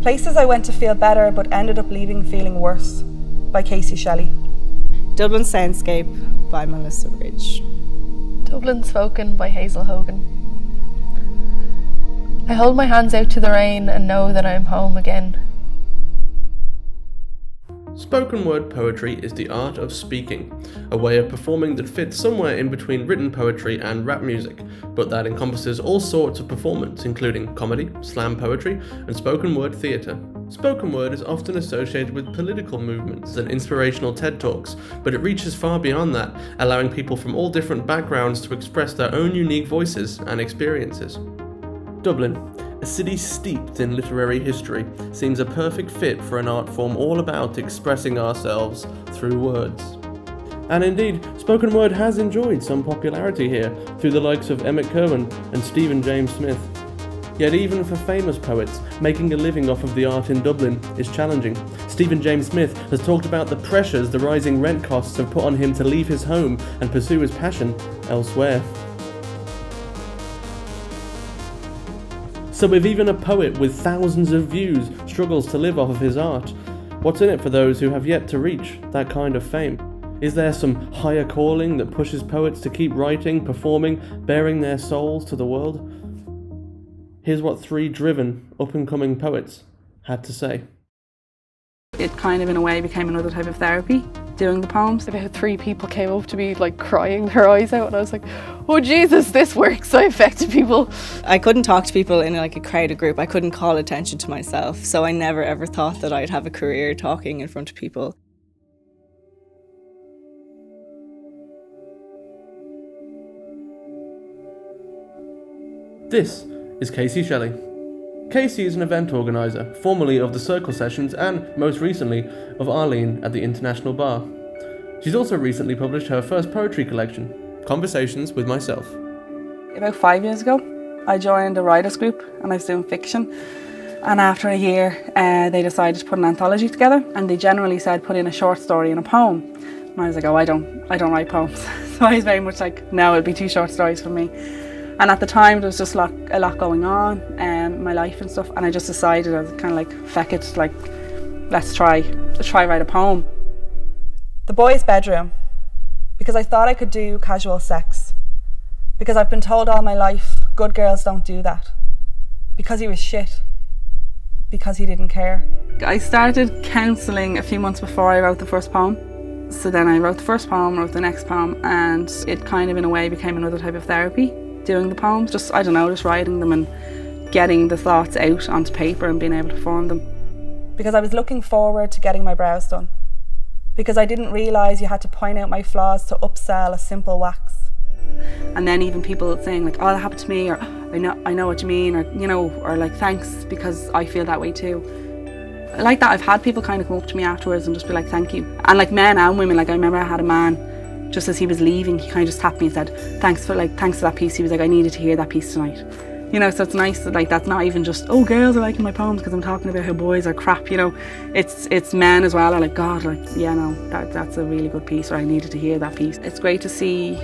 Places I went to feel better but ended up leaving feeling worse, by Kasey Shelley. Dublin Soundscape by Melissa Ridge. Dublin Spoken by Hazel Hogan. I hold my hands out to the rain and know that I am home again. Spoken word poetry is the art of speaking, a way of performing that fits somewhere in between written poetry and rap music, but that encompasses all sorts of performance, including comedy, slam poetry, and spoken word theatre. Spoken word is often associated with political movements and inspirational TED Talks, but it reaches far beyond that, allowing people from all different backgrounds to express their own unique voices and experiences. Dublin, a city steeped in literary history, seems a perfect fit for an art form all about expressing ourselves through words. And indeed, spoken word has enjoyed some popularity here through the likes of Emmett Kirwan and Stephen James Smith. Yet even for famous poets, making a living off of the art in Dublin is challenging. Stephen James Smith has talked about the pressures the rising rent costs have put on him to leave his home and pursue his passion elsewhere. So if even a poet with thousands of views struggles to live off of his art, what's in it for those who have yet to reach that kind of fame? Is there some higher calling that pushes poets to keep writing, performing, bearing their souls to the world? Here's what 3 driven, up-and-coming poets had to say. It kind of, in a way, became another type of therapy, doing the poems. About 3 people came up to me, like, crying their eyes out, and I was like, oh Jesus, this works, I affected people. I couldn't talk to people in like a crowded group. I couldn't call attention to myself, so I never ever thought that I'd have a career talking in front of people. This is Kasey Shelley. Kasey is an event organiser, formerly of the Circle Sessions and, most recently, of Arlene at the International Bar. She's also recently published her first poetry collection, Conversations with Myself. About 5 years ago, I joined a writers group and I was doing fiction. And after a year, they decided to put an anthology together, and they generally said put in a short story and a poem. And I was like, oh, I don't write poems. So I was very much like, no, it'd be 2 short stories for me. And at the time, there was just a lot going on in my life and stuff, and I just decided, I was kind of like, feck it, like, let's try write a poem. The boys' bedroom, because I thought I could do casual sex, because I've been told all my life, good girls don't do that, because he was shit, because he didn't care. I started counselling a few months before I wrote the first poem. So then I wrote the first poem, wrote the next poem, and it kind of, in a way, became another type of therapy. Doing the poems, just writing them and getting the thoughts out onto paper and being able to form them. Because I was looking forward to getting my brows done. Because I didn't realise you had to point out my flaws to upsell a simple wax. And then even people saying like, oh, that happened to me, or I know what you mean, or, you know, or like, thanks, because I feel that way too. Like that, I've had people kind of come up to me afterwards and just be like, thank you. And like men and women, like I remember I had a man, just as he was leaving, he kind of just tapped me and said, thanks for that piece. He was like, I needed to hear that piece tonight. You know, so it's nice that like that's not even just, oh, girls are liking my poems because I'm talking about how boys are crap, you know. It's men as well are like, God, like, yeah, no, that's a really good piece, or I needed to hear that piece. It's great to see,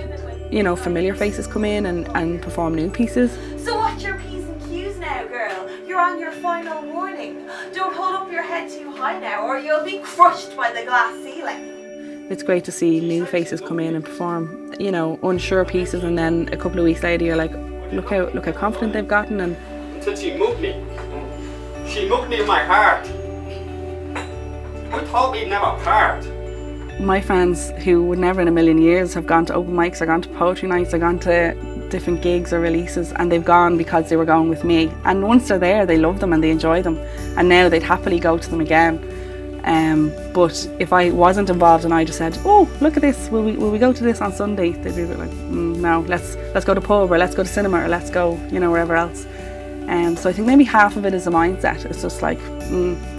you know, familiar faces come in and perform new pieces. So what's your P's and Q's now, girl? You're on your final warning. Don't hold up your head too high now, or you'll be crushed by the glass ceiling. It's great to see new faces come in and perform, you know, unsure pieces, and then a couple of weeks later you're like, look how confident they've gotten. And until she moved me in my heart. I thought we'd never part. My friends who would never in a million years have gone to open mics, or gone to poetry nights, or gone to different gigs or releases, and they've gone because they were going with me. And once they're there, they love them and they enjoy them, and now they'd happily go to them again. But if I wasn't involved and I just said, oh, look at this, will we go to this on Sunday? They'd be a bit like, no, let's go to pub, or let's go to cinema, or let's go, you know, wherever else. So I think maybe half of it is a mindset. It's just like,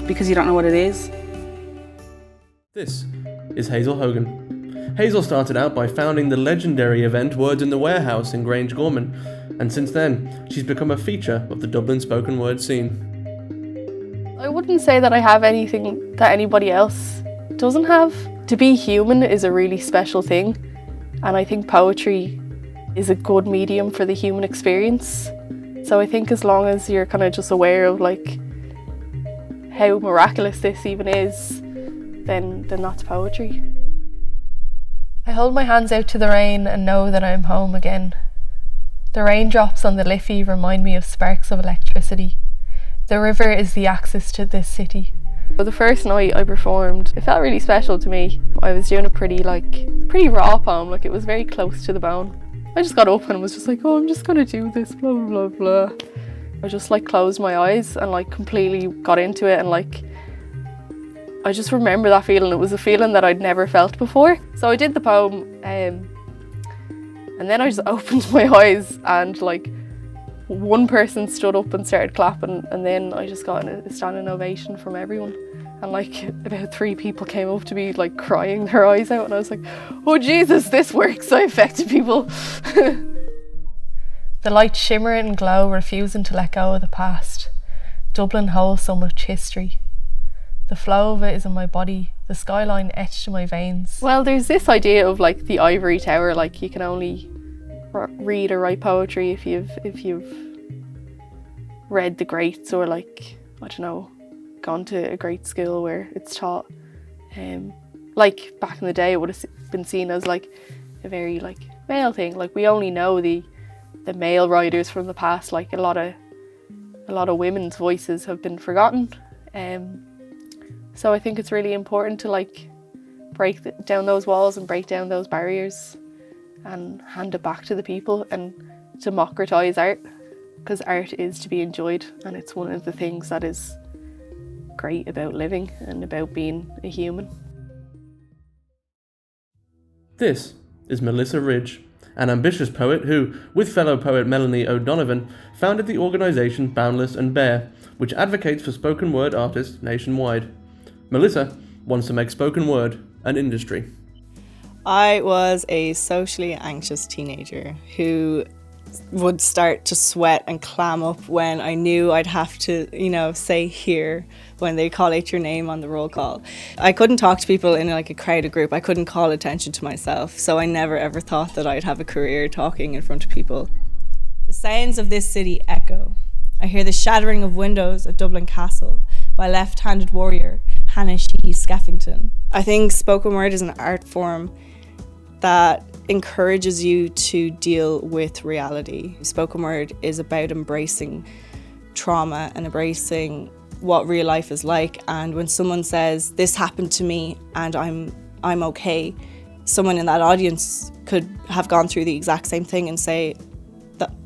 because you don't know what it is. This is Hazel Hogan. Hazel started out by founding the legendary event Words in the Warehouse in Grange Gorman, and since then, she's become a feature of the Dublin spoken word scene. I wouldn't say that I have anything that anybody else doesn't have. To be human is a really special thing, and I think poetry is a good medium for the human experience. So I think as long as you're kind of just aware of like how miraculous this even is, then that's poetry. I hold my hands out to the rain and know that I am home again. The raindrops on the Liffey remind me of sparks of electricity. The river is the access to this city. The first night I performed, it felt really special to me. I was doing a pretty raw poem, it was very close to the bone. I just got up and was just like, oh, I'm just gonna do this, blah, blah, blah. I just closed my eyes and completely got into it, and I just remember that feeling. It was a feeling that I'd never felt before. So I did the poem, and then I just opened my eyes, and one person stood up and started clapping, and then I just got a standing ovation from everyone. And about 3 people came up to me crying their eyes out, and I was like, oh Jesus, this works, I affected people. The lights shimmer and glow, refusing to let go of the past. Dublin holds so much history. The flow of it is in my body, the skyline etched in my veins. Well, there's this idea of the ivory tower, you can only read or write poetry if you've read the greats, or I don't know, gone to a great school where it's taught. Back in the day, it would have been seen as a very male thing. We only know the male writers from the past. A lot of women's voices have been forgotten. So I think it's really important to break down those walls and break down those barriers and hand it back to the people and democratise art, because art is to be enjoyed, and it's one of the things that is great about living and about being a human. This is Melissa Ridge, an ambitious poet who, with fellow poet Melanie O'Donovan, founded the organisation Boundless and Bear, which advocates for spoken word artists nationwide. Melissa wants to make spoken word an industry. I was a socially anxious teenager who would start to sweat and clam up when I knew I'd have to, say here when they call out your name on the roll call. I couldn't talk to people in a crowded group. I couldn't call attention to myself. So I never ever thought that I'd have a career talking in front of people. The sounds of this city echo. I hear the shattering of windows at Dublin Castle by left-handed warrior Hannah Sheehy Skeffington. I think spoken word is an art form that encourages you to deal with reality. Spoken word is about embracing trauma and embracing what real life is like, and when someone says, this happened to me and I'm okay, someone in that audience could have gone through the exact same thing and say,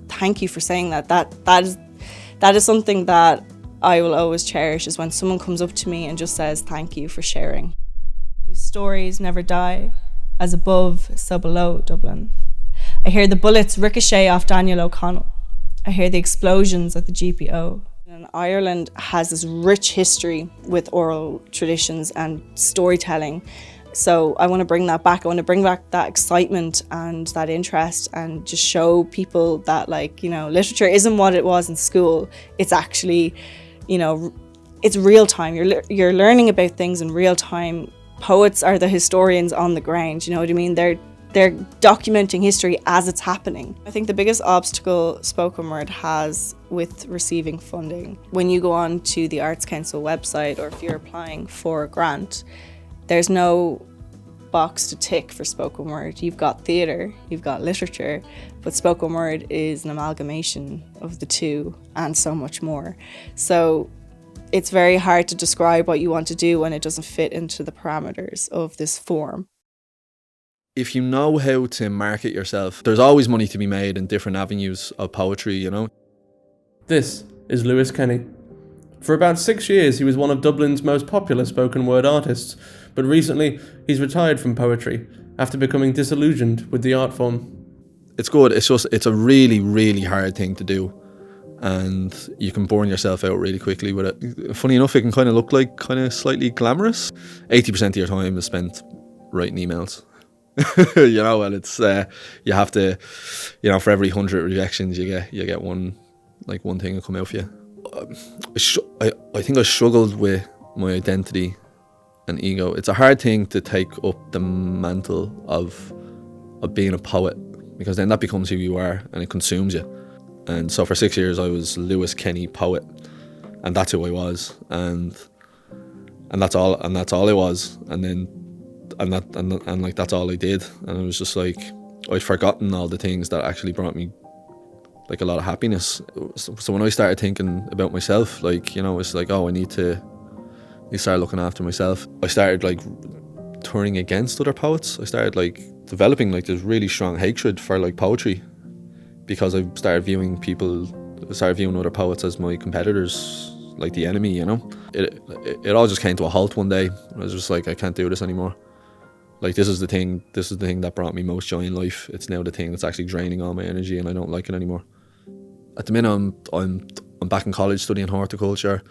thank you for saying that. That is something that I will always cherish, is when someone comes up to me and just says, thank you for sharing. These stories never die. As above, so below Dublin. I hear the bullets ricochet off Daniel O'Connell. I hear the explosions at the GPO. And Ireland has this rich history with oral traditions and storytelling. So I want to bring that back. I want to bring back that excitement and that interest, and just show people that literature isn't what it was in school. It's actually, it's real time. You're learning about things in real time. Poets are the historians on the ground, you know what I mean? They're documenting history as it's happening. I think the biggest obstacle spoken word has with receiving funding, when you go on to the Arts Council website, or if you're applying for a grant, there's no box to tick for spoken word. You've got theatre, you've got literature, but spoken word is an amalgamation of the two and so much more. So it's very hard to describe what you want to do when it doesn't fit into the parameters of this form. If you know how to market yourself, there's always money to be made in different avenues of poetry, This is Lewis Kenney. For about 6 years, he was one of Dublin's most popular spoken word artists, but recently he's retired from poetry after becoming disillusioned with the art form. It's good. It's a really, really hard thing to do, and you can burn yourself out really quickly with it. Funny enough, it can kind of look slightly glamorous. 80% of your time is spent writing emails. And it's you have to, for every 100 rejections you get one thing will come out for you. I think I struggled with my identity and ego. It's a hard thing to take up the mantle of being a poet, because then that becomes who you are and it consumes you. And so for 6 years I was Lewis Kenney, poet, and that's who I was. And and that's all I was. And then and like that's all I did. And it was just like I'd forgotten all the things that actually brought me like a lot of happiness. So when I started thinking about myself, like, you know, it's like, oh, I need to start looking after myself. I started like turning against other poets. I started like developing like this really strong hatred for like poetry, because I started viewing other poets as my competitors, like the enemy, you know. It all just came to a halt one day. I was just like, I can't do this anymore. Like, this is the thing that brought me most joy in life. It's now the thing that's actually draining all my energy, and I don't like it anymore. At the minute, I'm back in college studying horticulture.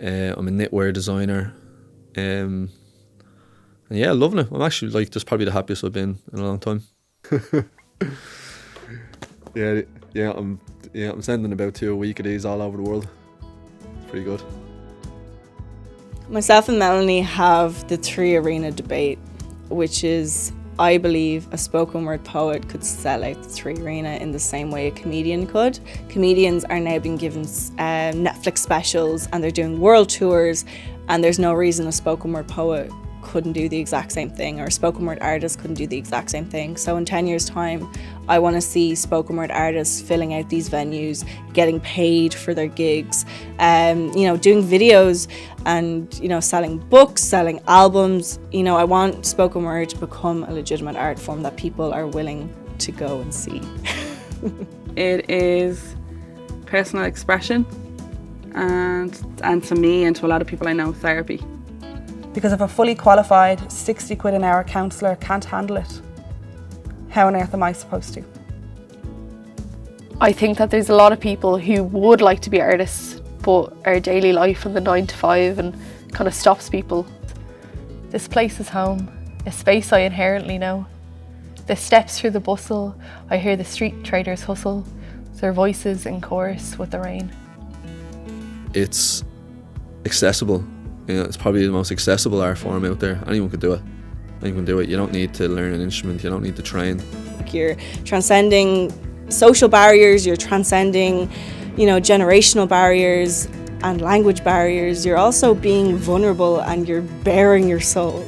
I'm a knitwear designer. And yeah, loving it. I'm actually like just probably the happiest I've been in a long time. I'm sending about 2 a week of these all over the world. It's pretty good. Myself and Melanie have the 3 arena debate, which is, I believe a spoken word poet could sell out the 3 arena in the same way a comedian could. Comedians are now being given Netflix specials, and they're doing world tours, and there's no reason a spoken word poet couldn't do the exact same thing, or a spoken word artist couldn't do the exact same thing. So in 10 years time, I want to see spoken word artists filling out these venues, getting paid for their gigs, doing videos, and selling books, selling albums. I want spoken word to become a legitimate art form that people are willing to go and see. It is personal expression, and to me and to a lot of people I know, therapy. Because if a fully qualified 60 quid an hour counsellor can't handle it, how on earth am I supposed to? I think that there's a lot of people who would like to be artists, but our daily life and the 9 to 5 and kind of stops people. This place is home, a space I inherently know. The steps through the bustle, I hear the street traders hustle, their voices in chorus with the rain. It's accessible. It's probably the most accessible art form out there. Anyone can do it. Anyone can do it. You don't need to learn an instrument. You don't need to train. You're transcending social barriers. You're transcending, generational barriers and language barriers. You're also being vulnerable, and you're baring your soul.